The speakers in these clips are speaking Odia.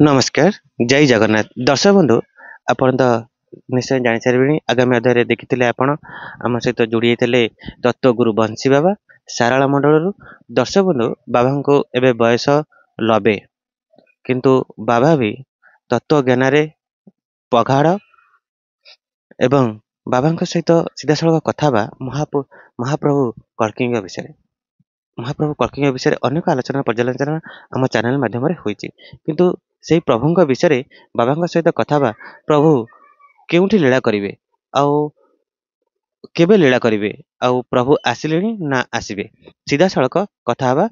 नमस्कार जय जगन्नाथ दर्शक बंधु आपण तो निश्चय जानी सारे आगामी अध्याय देखी आपण आम सहित जोड़ी होते तत्वगुरु बंशी बाबा साराला मंडल दर्शक बंधु बाबा को एवं बयस 90 किंतु बाबा भी तत्व ज्ञान प्रगाढ़ एवं बाबा सहित सीधा सड़क कथा महाप्रभु कल्की विषय महाप्रभु कल्की विषय अनेक आलोचना पर्यालोचना आम चैनल माध्यम होती किंतु से प्रभु विषय बाबा सहित कथा प्रभु केउठी लीला करिवे आउ केबे लीला करिवे आउ प्रभु आसिलेनी ना आसिबे सीधा सड़क कथा हवा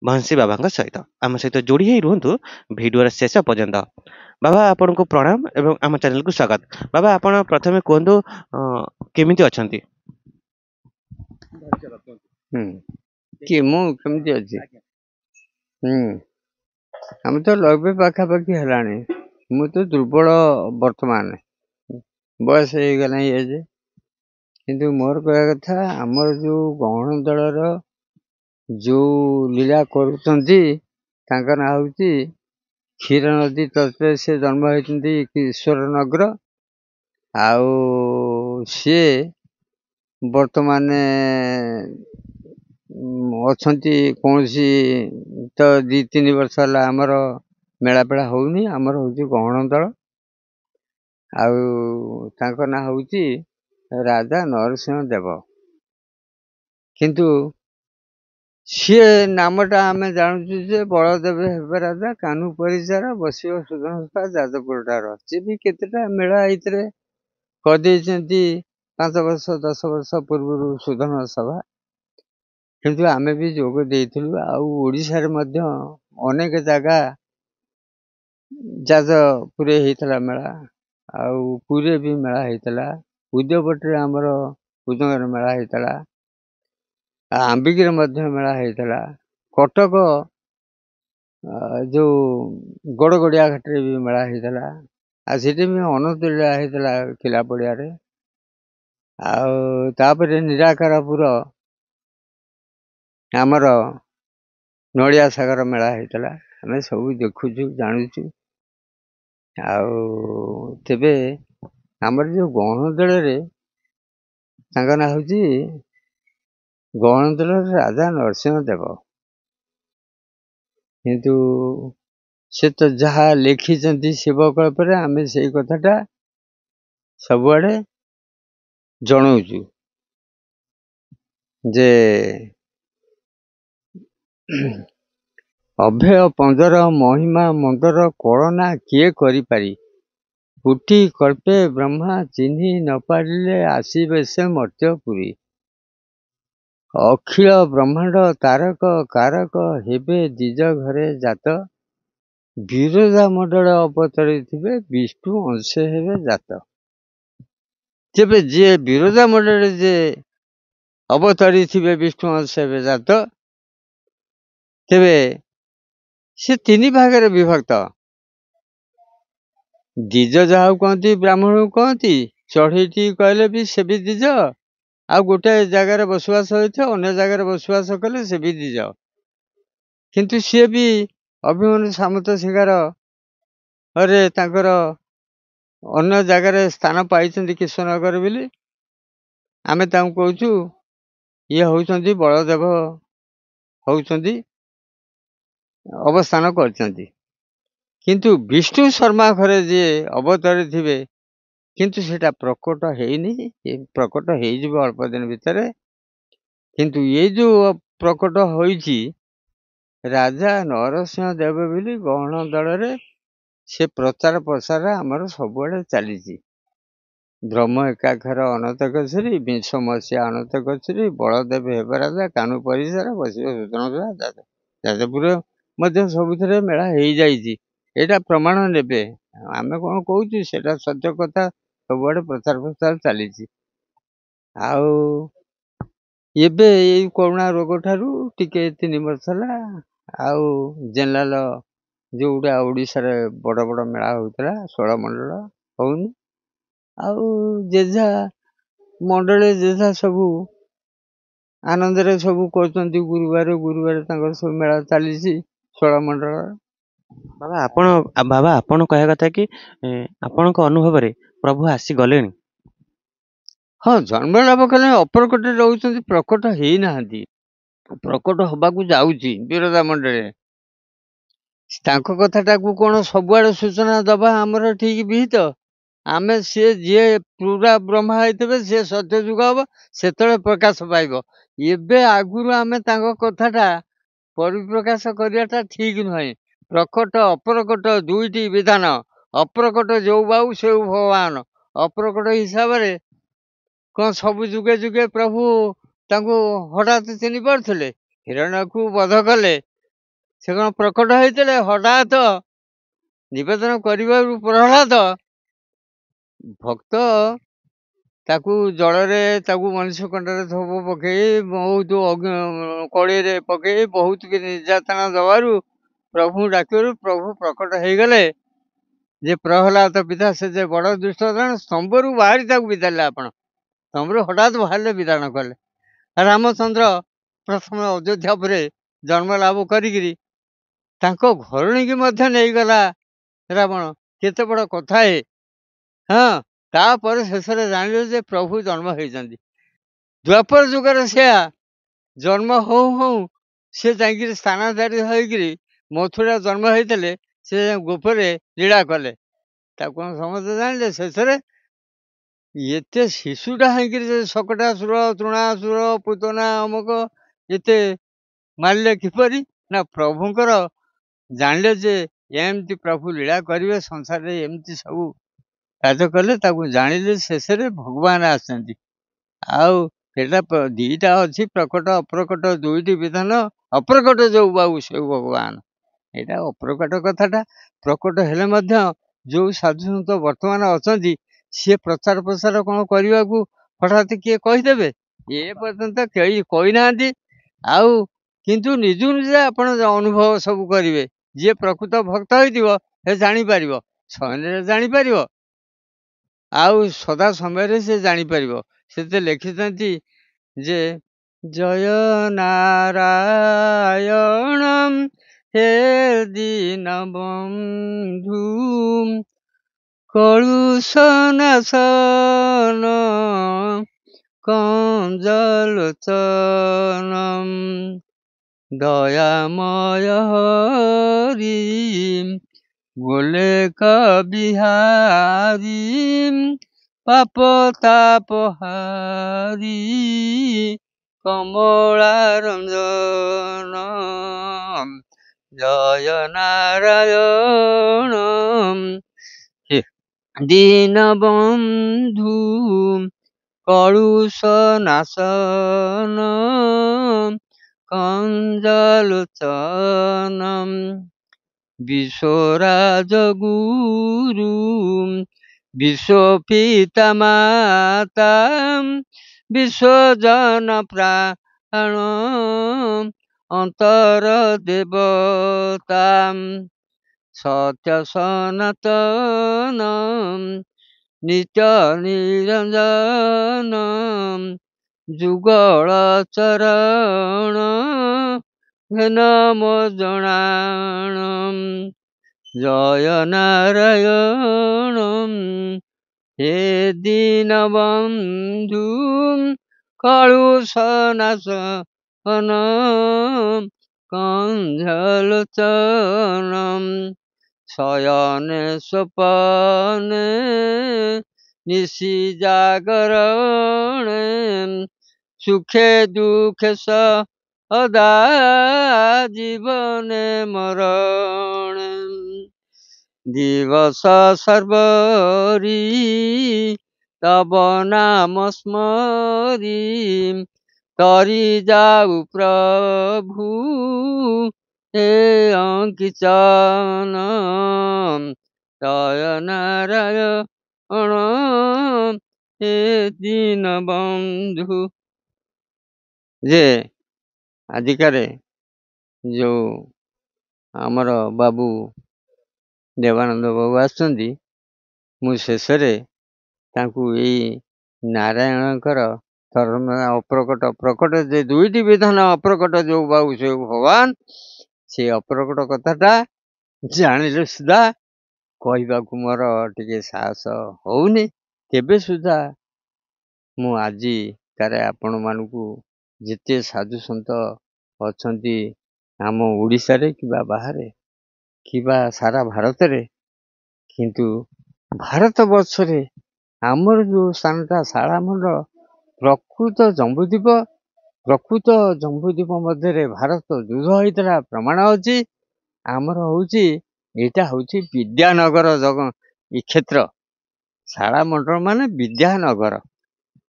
बंशी बाबा सहित आम सहित जोड़ी ही रुहतु भिडियो शेष पर्यंत बाबा आपन को प्रणाम एवं आम चैनल को स्वागत बाबा आपण प्रथमे कहतु केमिति अछंती कि मु केमती अच्छी हम तो लगे पाखापाखि है मु तो दुर्बल वर्तमान बयस हो गला एज किंतु मोर कह कथा आमर जो गहण दलर जो लीला करुँच ना हूँ क्षीर नदी तट से जन्म होती ईश्वर नगर आउ सी वर्तमान अच्छी कौन सी तो 2-3 वर्ष है आमर मेलापेला होनी आमर हूँ गहण दल आउ ना हूँ राजा नरसिंह देव किंतु सी नामटा आम जानूँ जे बलदेव हे राजा कानू परिचार बसिव सुधन जाजपुर सी भी केतेटा मेला ये करदे 5 वर्ष 10 वर्ष पूर्व सुधन सभा किंतु आमे भी जोग देइथिलु ओडिशा रे अनेक जगह जाजपुर होता मेला आउ पुरी भी मेला होता उद्योगपटे आमर उदंगर मेला होता आंबिकी मेला होता कटक जो गड़गड़िया घाटे भी मेला होता आठ भी अनंत लीला होता किला पड़िया आपर निराकारपुर आमर नड़िया सागर मेला होता आम सब देखुचु जानूचु आबे आमर जो गहण दल ना हूँ गहण दल राजा नरसिंह देव किंतु से तो जहाँ लिखी शिवकल्प आम से कथाटा सबुआड़े जनाऊँ जे अभय पंदर महिमा मंदर कलना किए करि पारी पुटी कल्पे ब्रह्मा चिन्ही न पारिले आसीबे से मर्त्यपुरी अखिल ब्रह्मांड तारक कारक हेबे दिज घरे जात विरोधा मंडल अवतरी थे विष्णु अंश हेबे जात तेबे जे विरोधा मंडल जे अवतरी थे विष्णु अंश हेबे जात तेबे से 3 भाग विभक्त दिज जहाँ कहती ब्राह्मण को कहती चढ़ईटी कहले भी से भी दिज आ गोटे जगार बसवास होता अन्य जगार बसवास कले से भी दिज किंतु सी भी अभिमन्यु सामंत सिंगार अरे तांकर अन्य जगार स्थान पाई कृष्णनगर बोली आमे तांको कहूँ ये होउछंती बलदेव होउछंती अवस्थान करछंती किंतु विष्णु शर्मा घरे जे अवतरी थे किंतु सेटा प्रकट हैनी प्रकट हो अल्प दिन भितर किंतु ये जो प्रकट होइछि राजा नरसिंह देव बोली गहण दल से प्रचार प्रसार आमर सबुआड़े चली ब्रह्म एकाक्षर अनंत गछरी 20 मसीहा अनंत गछरी बलदेव हेब राजा कानू परिसार बसिव सुदन जाजपुर सबुथ मेला हो जाइए एटा प्रमाण नेबे आमे कौन कहूँ सेटा सत्य कथा सबुआड़े प्रचार प्रसार चली एबे कोरोना रोग ठारू टिके 3 वर्ष है आउ जनरल जो गुड़ा ओडिशा रे बड़ बड़ मेला होता 16 मंडल होनी आउ जेझा मंडल जेझा सबू आनंद रे सबू करछंती गुरुवार सब मेला चली 16 मंडल ବାବା ଆପଣ କହିବା କଥା କି ଆପଣଙ୍କ ଅନୁଭବରେ ପ୍ରଭୁ ଆସିଗଲେଣି। ହଁ, ଜନ୍ମ ଲାଭ କଲେ ଅପ୍ରକଟରେ ରହୁଛନ୍ତି, ପ୍ରକଟ ହେଇନାହାନ୍ତି। ପ୍ରକଟ ହବାକୁ ଯାଉଛି ବିରଜା ମଣ୍ଡଳରେ। ତାଙ୍କ କଥାଟାକୁ କଣ ସବୁଆଡେ ସୂଚନା ଦବା ଆମର ଠିକ ବିହିତ? ଆମେ ସିଏ ଯିଏ ପୁରା ବ୍ରହ୍ମା ହେଇଥିବେ ସିଏ ସତ୍ୟ ଯୁଗ ହବ, ସେତେବେଳେ ପ୍ରକାଶ ପାଇବ। ଏବେ ଆଗରୁ ଆମେ ତାଙ୍କ କଥାଟା ପରିପ୍ରକାଶ କରିବାଟା ଠିକ ନୁହେଁ। ପ୍ରକଟ ଅପ୍ରକଟ ଦୁଇଟି ବିଧାନ। ଅପ୍ରକଟ ଯୋଉ ବାବୁ ସେଉ ଭଗବାନ। ଅପ୍ରକଟ ହିସାବରେ କଣ ସବୁ ଯୁଗେ ଯୁଗେ ପ୍ରଭୁ ତାଙ୍କୁ ହଠାତ୍ ଚିହ୍ନି ପାରୁଥିଲେ? ହିରଣ୍ୟକୁ ବଧ କଲେ, ସେ କଣ ପ୍ରକଟ ହେଇଥିଲେ? ହଠାତ୍ ନିବେଦନ କରିବାରୁ ପ୍ରହ୍ଲାଦ ଭକ୍ତ ତାକୁ ଜଳରେ, ତାକୁ ମଣିଷ କଣ୍ଟରେ ଧୋବ ପକେଇ, ବହୁତ କଳିରେ ପକେଇ ବହୁତ କି ନିର୍ଯାତନା ଦେବାରୁ ପ୍ରଭୁ ଡାକିବାରୁ ପ୍ରଭୁ ପ୍ରକଟ ହେଇଗଲେ। ଯେ ପ୍ରହ୍ଲାଦ ପିତା ସେ ଯେ ବଡ ଦୁଷ୍ଟ ଜଣେ, ସ୍ତମ୍ଭରୁ ବାହାରି ତାକୁ ବିଦାରିଲେ। ଆପଣ ସ୍ତମ୍ଭରୁ ହଠାତ୍ ବାହାରିଲେ, ବିଧାନ କଲେ। ରାମଚନ୍ଦ୍ର ପ୍ରଥମେ ଅଯୋଧ୍ୟା ପରେ ଜନ୍ମ ଲାଭ କରିକିରି ତାଙ୍କ ଘରଣୀକି ମଧ୍ୟ ନେଇଗଲା ରାବଣ। କେତେ ବଡ କଥା ଏ! ହଁ, ତାପରେ ଶେଷରେ ଜାଣିଲେ ଯେ ପ୍ରଭୁ ଜନ୍ମ ହେଇଛନ୍ତି। ଦ୍ୱାପର ଯୁଗରେ ସେ ଜନ୍ମ ହଉ ହଉ ସେ ଯାଇକିରି ସ୍ଥାନାନ୍ତରିତ ହେଇକିରି ମଥୁରା ଜନ୍ମ ହେଇଥିଲେ। ସେ ଗୋପରେ ଲୀଳା କଲେ, ତାକୁ କଣ ସମସ୍ତେ ଜାଣିଲେ? ଶେଷରେ ଏତେ ଶିଶୁଟା ହେଇକିରି ଶକଟାସୁର, ତୃଣାସୁର, ପୂତନା, ଅମକ ଏତେ ମାରିଲେ କିପରି? ନା ପ୍ରଭୁଙ୍କର ଜାଣିଲେ ଯେ ଏମିତି ପ୍ରଭୁ ଲୀଳା କରିବେ, ସଂସାରରେ ଏମିତି ସବୁ କାର୍ଯ୍ୟ କଲେ, ତାକୁ ଜାଣିଲେ ଶେଷରେ ଭଗବାନ ଆସିଛନ୍ତି। ଆଉ ସେଟା ଦିଟା ଅଛି, ପ୍ରକଟ ଅପ୍ରକଟ ଦୁଇଟି ବିଧାନ। ଅପ୍ରକଟ ଯୋଉ ବାବୁ ସେଉ ଭଗବାନ। ଏଇଟା ଅପ୍ରକଟ କଥାଟା। ପ୍ରକଟ ହେଲେ ମଧ୍ୟ ଯୋଉ ସାଧୁସନ୍ଥ ବର୍ତ୍ତମାନ ଅଛନ୍ତି, ସିଏ ପ୍ରଚାର ପ୍ରସାର କଣ କରିବାକୁ ହଠାତ୍ କିଏ କହିଦେବେ? ଏ ପର୍ଯ୍ୟନ୍ତ କେହି କହିନାହାନ୍ତି। ଆଉ କିନ୍ତୁ ନିଜକୁ ନିଜେ ଆପଣ ଅନୁଭବ ସବୁ କରିବେ। ଯିଏ ପ୍ରକୃତ ଭକ୍ତ ହେଇଥିବ ସେ ଜାଣିପାରିବ, ଶୟନରେ ଜାଣିପାରିବ, ଆଉ ସଦା ସମୟରେ ସେ ଜାଣିପାରିବ। ସେତେ ଲେଖିଛନ୍ତି ଯେ ଜୟ ନାରାୟଣ ହେ ଦୀନବନ୍ଧୁ, କଳୁଷ ନାଶନ କଞ୍ଜଲୋଚନ, ଦୟାମୟ ହରି ଗୋଲେକ ବିହାରୀ, ପାପ ତାପହାରୀ କମଳା ରଞ୍ଜନ। ଜୟ ନାରାୟଣ ହେ ଦୀନବନ୍ଧୁ, କଳୁଷ ନାଶନ କଞ୍ଜଲୋଚନ, ବିଶ୍ୱରାଜ ଗୁରୁ ବିଶ୍ୱପିତା ମାତା, ବିଶ୍ୱଜନ ପ୍ରାଣ ଅନ୍ତର ଦେବତା, ସତ୍ୟ ସନାତନ ନିତ୍ୟ ନିରଞ୍ଜନ, ଯୁଗଳ ଚରଣ ଘେନ ମୋ ଜଣାଣ। ଜୟ ନାରାୟଣ ହେ ଦୀନବନ୍ଧୁ, କଳୁଷ ନାଶନ କଞ୍ଜଲୋଚନ, ଶୟନେ ସ୍ୱପନେ ନିଶି ଜାଗରଣେ, ସୁଖେ ଦୁଃଖେ ସଦା ଜୀବନେ ମରଣେ, ଦିବସ ସର୍ବରି ତବ ନାମ ସ୍ମରି, ତରି ଯାଉ ପ୍ରଭୁ ହେ ଅଙ୍କିଚନ। ଜୟ ନାରାୟଣ ହେ ଦୀନବନ୍ଧୁ। ଯେ ଆଜିକାରେ ଯୋଉ ଆମର ବାବୁ ଦେବାନନ୍ଦ ବାବୁ ଆସିଛନ୍ତି, ମୁଁ ଶେଷରେ ତାଙ୍କୁ ଏଇ ନାରାୟଣଙ୍କର ଧର୍ମ ଅପ୍ରକଟ ପ୍ରକଟ ଯେ ଦୁଇଟି ବିଧାନ, ଅପ୍ରକଟ ଯୋଉ ବାବୁ ସେଉ ଭଗବାନ, ସେ ଅପ୍ରକଟ କଥାଟା ଜାଣିଲେ ସୁଦ୍ଧା କହିବାକୁ ମୋର ଟିକେ ସାହସ ହଉନି। ତେବେ ସୁଦ୍ଧା ମୁଁ ଆଜି ତାରେ ଆପଣମାନଙ୍କୁ ଯେତେ ସାଧୁ ସନ୍ଥ ଅଛନ୍ତି ଆମ ଓଡ଼ିଶାରେ କିମ୍ବା ବାହାରେ କିମ୍ବା ସାରା ଭାରତରେ, କିନ୍ତୁ ଭାରତ ବର୍ଷରେ ଆମର ଯେଉଁ ସ୍ଥାନଟା ଶାରଳାମଣ୍ଡଳ ପ୍ରକୃତ ଜମ୍ବୁଦ୍ୱୀପ ମଧ୍ୟରେ ଭାରତ ଯୁଦ୍ଧ ହୋଇଥିଲା ପ୍ରମାଣ ଅଛି। ଆମର ହଉଛି ଏଇଟା ହଉଛି ବିଦ୍ୟାନଗର କ୍ଷେତ୍ର। ଶାରଳାମଣ୍ଡଳ ମାନେ ବିଦ୍ୟାନଗର।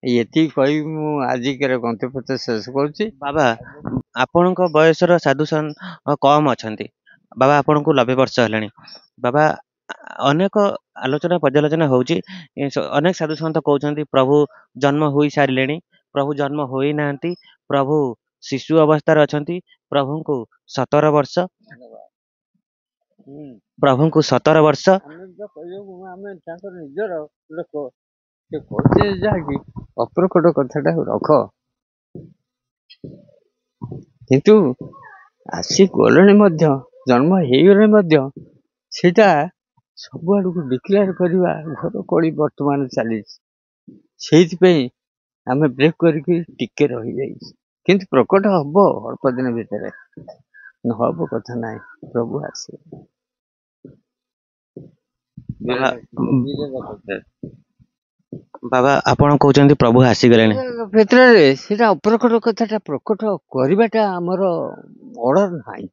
ଏତିକି କହିବି ମୁଁ ଆଜିକାର ଗନ୍ତବ୍ୟ ଶେଷ କରୁଛି। ବାବା, ଆପଣଙ୍କ ବୟସର ସାଧୁ କମ ଅଛନ୍ତି। ବାବା ଆପଣଙ୍କୁ 90 ବର୍ଷ ହେଲାଣି। ବାବା, ଅନେକ ଆଲୋଚନା ପର୍ଯ୍ୟାଲୋଚନା ହଉଛି। ଅନେକ ସାଧୁ ସନ୍ଥ କହୁଛନ୍ତି ପ୍ରଭୁ ଜନ୍ମ ହୋଇ ସାରିଲେଣି, ପ୍ରଭୁ ଜନ୍ମ ହୋଇନାହାନ୍ତି, ପ୍ରଭୁ ଶିଶୁ ଅବସ୍ଥାରେ ଅଛନ୍ତି। ପ୍ରଭୁଙ୍କୁ 17 ବର୍ଷ, ପ୍ରଭୁଙ୍କୁ 17 ବର୍ଷ। ଆମେ ତାଙ୍କର ନିଜର ଲୋକ, ସେ କହୁଛି ଯାହାକି ଅପ୍ରକଟ କଥାଟାକୁ ରଖ, କିନ୍ତୁ ଆସି ଗଲେଣି ମଧ୍ୟ, ଜନ୍ମ ହେଇଗଲେ ମଧ୍ୟ ସେଇଟା ସବୁଆଡ଼କୁ ଡିକ୍ଲେୟାର କରିବା ଘର କଳି ବର୍ତ୍ତମାନ ଚାଲିଛି। ସେଇଥିପାଇଁ ଆମେ ବ୍ରେକ୍ କରିକି ଟିକେ ରହିଯାଇଛି। କିନ୍ତୁ ପ୍ରକଟ ହବ ଅଳ୍ପ ଦିନ ଭିତରେ, ନହବ କଥା ନାହିଁ। ପ୍ରଭୁ ଆସିବେ। ବାବା ଆପଣ କହୁଛନ୍ତି ପ୍ରଭୁ ଆସିଗଲେଣି। କ୍ଷେତ୍ରରେ ସେଇଟା ଅପ୍ରକଟ କଥାଟା ପ୍ରକଟ କରିବାଟା ଆମର ଅର୍ଡର ନାହିଁ।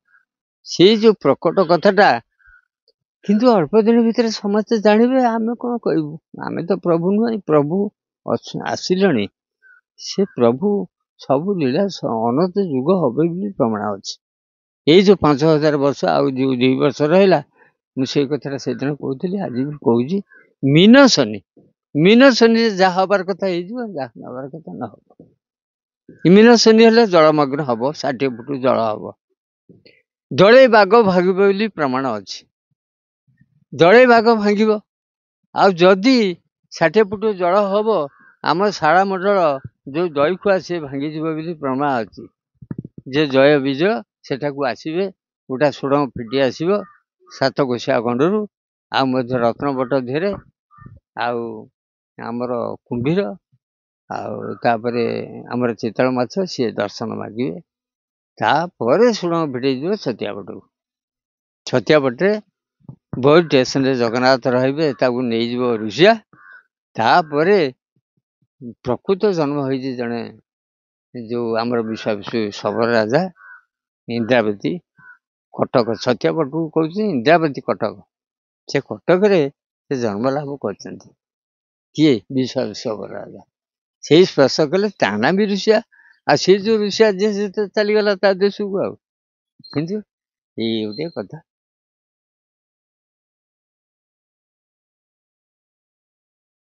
ସେଇ ଯୋଉ ପ୍ରକଟ କଥାଟା କିନ୍ତୁ ଅଳ୍ପ ଦିନ ଭିତରେ ସମସ୍ତେ ଜାଣିବେ। ଆମେ କଣ କହିବୁ? ଆମେ ତ ପ୍ରଭୁ ନୁହେଁ, ପ୍ରଭୁ ଆସିଲେଣି। ସେ ପ୍ରଭୁ ସବୁ ଲୀଳା ଅନନ୍ତ ଯୁଗ ହବେ ବୋଲି ପ୍ରମାଣ ଅଛି। ଏଇ ଯୋଉ 5000 ବର୍ଷ ଆଉ ଯୋଉ 2 ବର୍ଷ ରହିଲା, ମୁଁ ସେଇ କଥାଟା ସେଦିନ କହୁଥିଲି, ଆଜି ବି କହୁଛି। ମିନଶନିରେ ଯାହା ହବାର କଥା ହେଇଯିବ, ଯାହା ନବାର କଥା ନ ହବ। ମିନଶନି ହେଲେ ଜଳମଗ୍ନ ହବ, 60 ଫୁଟ ଜଳ ହବ। ଦଳେ ବାଘ ଭାଙ୍ଗିବ ବୋଲି ପ୍ରମାଣ ଅଛି। ଦଳେ ବାଘ ଭାଙ୍ଗିବ, ଆଉ ଯଦି 60 ଫୁଟ ଜଳ ହବ, ଆମ ଶାରଳାମଣ୍ଡଳ ଯୋଉ ଦଇଖୁଆ ସିଏ ଭାଙ୍ଗିଯିବ ବୋଲି ପ୍ରମାଣ ଅଛି। ଯେ ଜୟ ବିଜୟ ସେଠାକୁ ଆସିବେ, ଗୋଟା ସୁଡ଼ଙ୍ଗ ଫିଟି ଆସିବ 7 କୋଶିଆ ଗଣ୍ଡରୁ, ଆଉ ମଧ୍ୟ ରତ୍ନବଟ ଧିରେ, ଆଉ ଆମର କୁମ୍ଭୀର, ଆଉ ତାପରେ ଆମର ଚିତଳ ମାଛ, ସିଏ ଦର୍ଶନ ମାଗିବେ। ତାପରେ ସୁଡ଼ଙ୍ଗ ଫିଟିଯିବ ଛତିଆ ପଟକୁ। ଛତିଆ ପଟରେ ବହୁତ ଷ୍ଟେସନରେ ଜଗନ୍ନାଥ ରହିବେ, ତାକୁ ନେଇଯିବ ରୁଷିଆ। ତାପରେ ପ୍ରକୃତ ଜନ୍ମ ହେଇଛି ଜଣେ ଯୋଉ ଆମର ବିଶ୍ୱାମିତ୍ର ଶବର ରାଜା, ଇନ୍ଦ୍ରାବତୀ କଟକ, ଛତିଆ ପଟକୁ କହୁଛି ଇନ୍ଦ୍ରାବତୀ କଟକ। ସେ କଟକରେ ସେ ଜନ୍ମ ଲାଭ କରିଛନ୍ତି। କିଏ? ବିଶ୍ୱାମିତ୍ର ରାଜା। ସେଇ ସ୍ପର୍ଶ କଲେ ତା ନାଁ ବି ରୁଷିଆ। ଆଉ ସେଇ ଯୋଉ ରୁଷିଆ ଯିଏ ଚାଲିଗଲା ତା ଦେଶକୁ। ଆଉ କିନ୍ତୁ ଏଇ ଗୋଟେ କଥା।